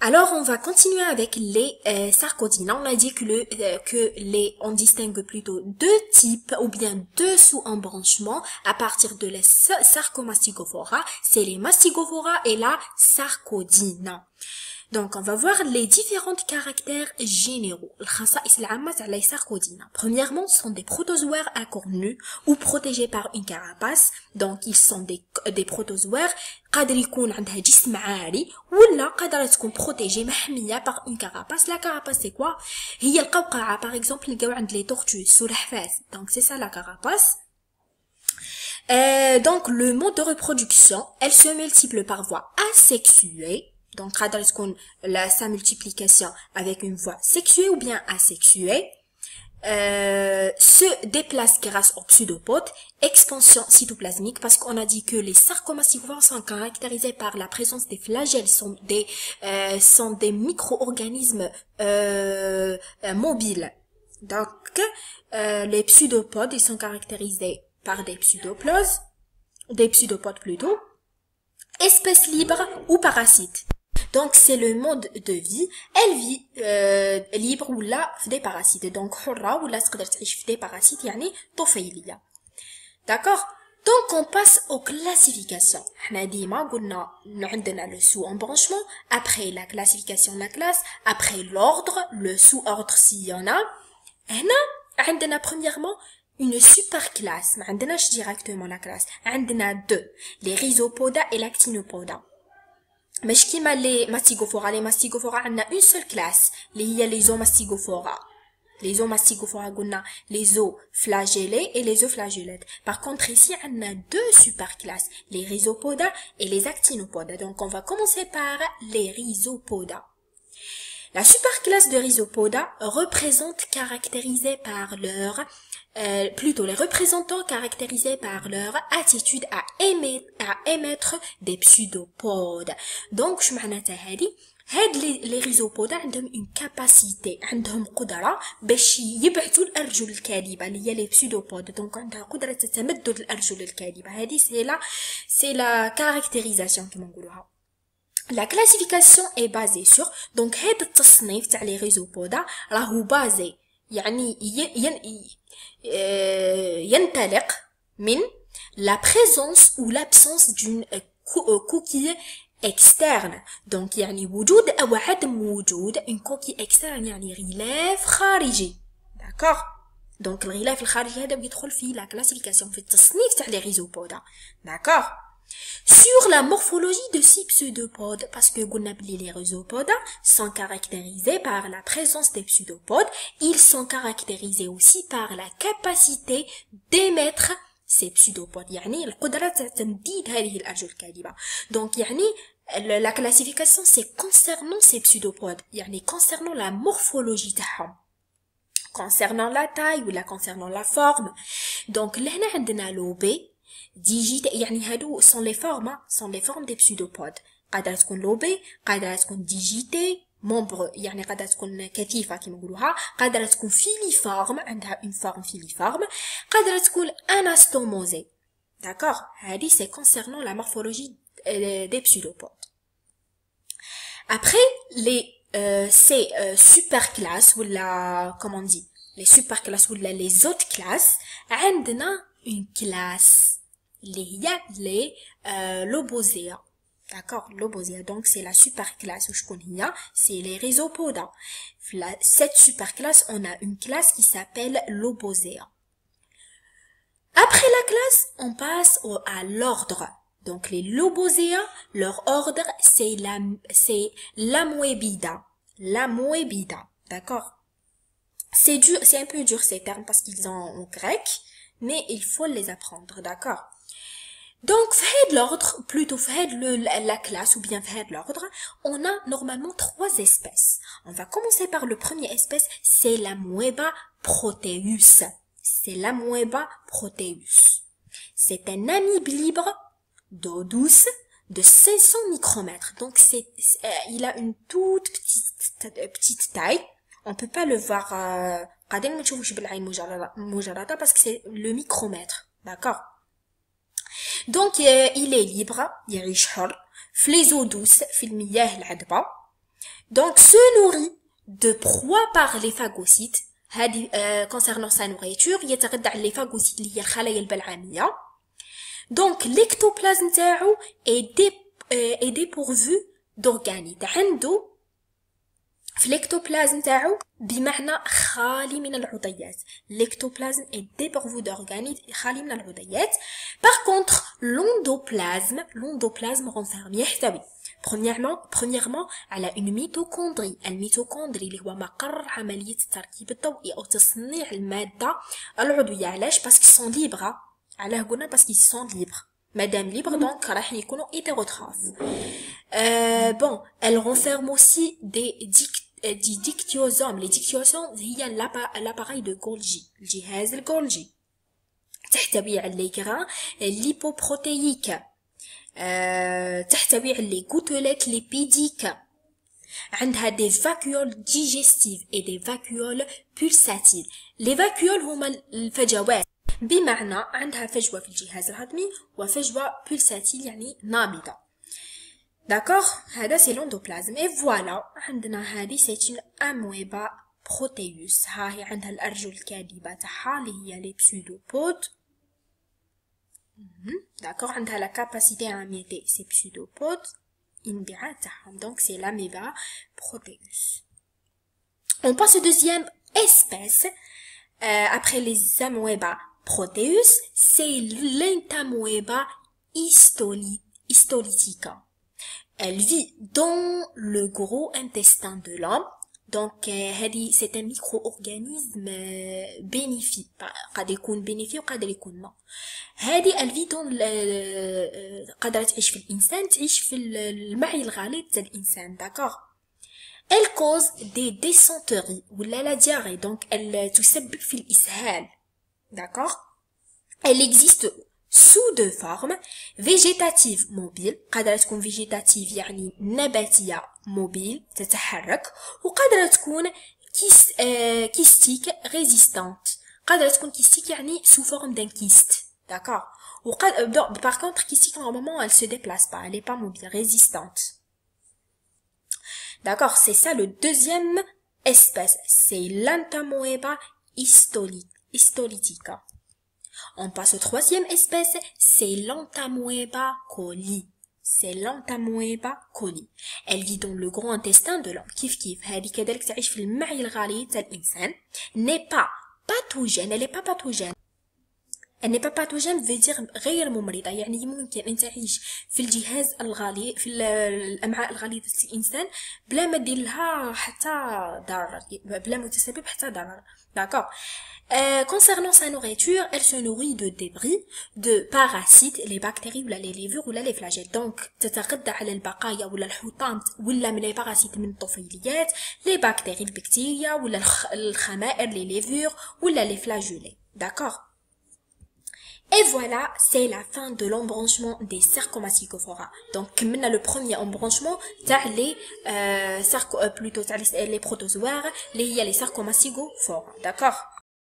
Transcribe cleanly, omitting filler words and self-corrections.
Alors, on va continuer avec les sarcodines. On a dit on distingue plutôt deux types ou bien deux sous-embranchements à partir de les sarcomastigophora. C'est les mastigophora et la sarcodine. Donc, on va voir les différents caractères généraux. Les sarcodines. Premièrement, ce sont des protozoaires à corps nu ou protégés par une carapace. Donc, ils sont des protozoaires قادر يكون عندها جسم عالي ولا قادرة تكون protégée محمية par une carapace. La carapace c'est quoi? هي القوقعة par exemple اللي نلقاو عند les tortues السلحفاة. Donc c'est ça la carapace. Donc le mode de reproduction, elle se multiplie par voie asexuée. Donc قادرة تكون sa multiplication avec une voie sexuée ou bien asexuée. Se déplace grâce aux pseudopodes, expansion cytoplasmique, parce qu'on a dit que les sarcomastigophores sont caractérisés par la présence des flagelles, sont des micro-organismes mobiles. Donc, les pseudopodes, ils sont caractérisés par des pseudopodes plutôt, espèces libres ou parasites. Donc c'est le mode de vie. Elle vit libre ou là des parasites. Donc حرة ولا تقدر تعيش في des parasites يعني طفيلية. D'accord? Donc on passe aux classifications. احنا ديما قلنا عندنا le sous-embranchement, après la classification la classe, après l'ordre, le sous-ordre s'il y en a. هنا عندنا premièrement une super classe. ما عندناش directement la classe. عندنا deux, les rhizopoda et l'actinopoda. مش كيما les mastigophora عندنا une seule classe اللي هي les zoomastigophora. Les zoomastigophora قلنا les zooflagellés et les zooflagellates. Par contre ici on a deux super classes, les rhizopoda et les actinopoda. Donc on va commencer par les rhizopoda. La superclasse de rhizopoda représente caractérisée par leur les représentants caractérisés par leur attitude à émettre des pseudopodes. Donc شو معناتها هاد les rhizopoda عندهم une capacité, عندهم قدرة باش يبعثوا الأرجل الكاذبة اللي هي les pseudopodes. Donc عندها قدرة تتمدد الأرجل الكاذبة. هذه c'est la caractérisation كما نقولوها. La classification est basée sur donc هذا التصنيف تاع les rhizopoda راهو basé يعني ينطلق من la présence ou l'absence d'une coquille externe. Donc يعني وجود أو عدم وجود une coquille externe يعني غلاف خارجي. D'accord? Donc الغلاف الخارجي هذا بيدخل في la classification في التصنيف تاع les rhizopoda. D'accord? Sur la morphologie de ces pseudopodes, parce que les rhizopoda sont caractérisés par la présence des pseudopodes, ils sont caractérisés aussi par la capacité d'émettre ces pseudopodes. يعني القدرة تمديد هذه الأرجل الكاذبة. Donc يعني la classification c'est concernant ces pseudopodes, يعني concernant la morphologie تاعهم. Concernant la taille ou concernant la forme. Donc لهنا عندنا لوبي digite يعني هادو sont les formes des pseudopodes. قادرة تكون لوبي, قادرة تكون digite, membre يعني قادرة تكون كثيفة كما نقولوها, قادرة تكون filiforme, عندها une forme filiforme, قادرة تكون anastomosée. D'accord? هذه c'est concernant la morphologie des pseudopodes. Après ces superclasses ou comment on dit, les superclasses ou les autres classes, عندنا une classe اللي هي les lobosea. D'accord? Lobosea. Donc c'est la superclasse وشكون هي? C'est les rhizopoda. Cette superclasse, on a une classe qui s'appelle lobosea. Après la classe, on passe à l'ordre. Donc les lobosea, leur ordre c'est l'Amoebida. L'Amoebida. D'accord? C'est un peu dur ces termes parce qu'ils sont en grec, mais il faut les apprendre, d'accord? Donc, fait l'ordre, plutôt fait la classe ou bien fait l'ordre, on a normalement trois espèces. On va commencer par le premier espèce, c'est l'Amoeba proteus. C'est l'Amoeba proteus. C'est un amibe libre d'eau douce de 500 micromètres. Donc, il a une toute petite taille. On peut pas le voir, parce que c'est le micromètre. D'accord? Donc, il est libre, يعيش حر, في les eaux douces, في المياه العذبة. donc se nourrit de proie par les phagocytes. Concernant sa nourriture يتغذى على les phagocytes اللي هي الخلايا البلعومية. donc l'ectoplasme تاعو est dépourvu d'organites. عنده في l'ectoplasme تاعو بمعنى خالي من العضيات. l'ectoplasme est dépourvu d'organites خالي من العضيات. par contre l'endoplasme renferme يحتوي premièrement على une mitochondrie. الميتوكوندري اللي هو مقر عملية التركيب الضوئي أو تصنيع المادة العضوية. علاش؟ باسكو سون ليبر. علاه قلنا باسكو سون ليبر. مادام ليبر دونك راح يكونوا hétérotrophes. bon elle renferme aussi des dictyosomes. les dictyosomes هي l'appareil de Golgi. الجهاز الجولجي تحتوي على les grains lipoprotéiques. تحتوي على les gouttelettes lipidiques. عندها des vacuoles digestives et des vacuoles pulsatiles. les vacuoles هما الفجوات، بمعنى عندها فجوة في الجهاز الهضمي وفجوة pulsatile يعني نابضة. داكوغ، هذا سي l'endoplasme. et voilà عندنا هذه c'est une amoeba proteus. ها هي عندها الأرجل الكاذبة تاعها اللي هي les pseudopodes. d'accord, عندها la capacité à émettre ces pseudopodes انبعاث تاعهم. donc c'est l'amoeba proteus. on passe au deuxième espèce après les amoeba proteus, c'est l'entamoeba histolytica. elle vit dans le gros intestin de l'homme. donc c'est un micro-organisme bénéfique. قد يكون bénéfique وقد يكون non. elle vit dans قادرة تعيش في الإنسان، تعيش في المعي الغليظ تاع الإنسان. d'accord. elle cause des dysenteries ولا la diarrhée. donc elle تسبب في الإسهال. d'accord. elle existe sous deux formes: végétative mobile. قادرة تكون végétative يعني نباتية موبيل تتحرك، وقادرة تكون كيستيك résistante. قادرة تكون كيستيك يعني sous forme d'un kyste. d'accord. par contre kystique normalement elle se déplace pas, elle est pas mobile, résistante. d'accord, c'est ça le deuxième espèce, c'est l'entamoeba histolytica. on passe au troisième espèce, c'est l'entamoeba coli. c'est l'entamoeba coli. elle vit dans le grand intestin de l'homme. كيف هذه كذلك تعيش في المعي الغليظ تاع الإنسان. n'est pas pathogène. elle est pas pathogène. elle n'est pas pathogène veut dire غير ممرضة. يعني ممكن أن تعيش في الجهاز الغليظ في الأمعاء الغليظة الإنسان بلا ما دير لها حتى ضرر، بلا ما تسبب حتى ضرر. d'accord. concernant sa nourriture, elle se nourrit de débris, de parasites, les bactéries ولا les levures ولا les flagelles. donc تتغذى على البقايا ولا الحطام ولا من les parasites من الطفيليات، les bactéries البكتيريا ولا الخمائر les levures ولا les flagellés. d'accord. et voilà, c'est la fin de l'embranchement des Cercomastigophora. donc كملنا le premier embranchement تاع les plutôt تاع les protozoaires اللي هي les Cercomastigophora. d'accord.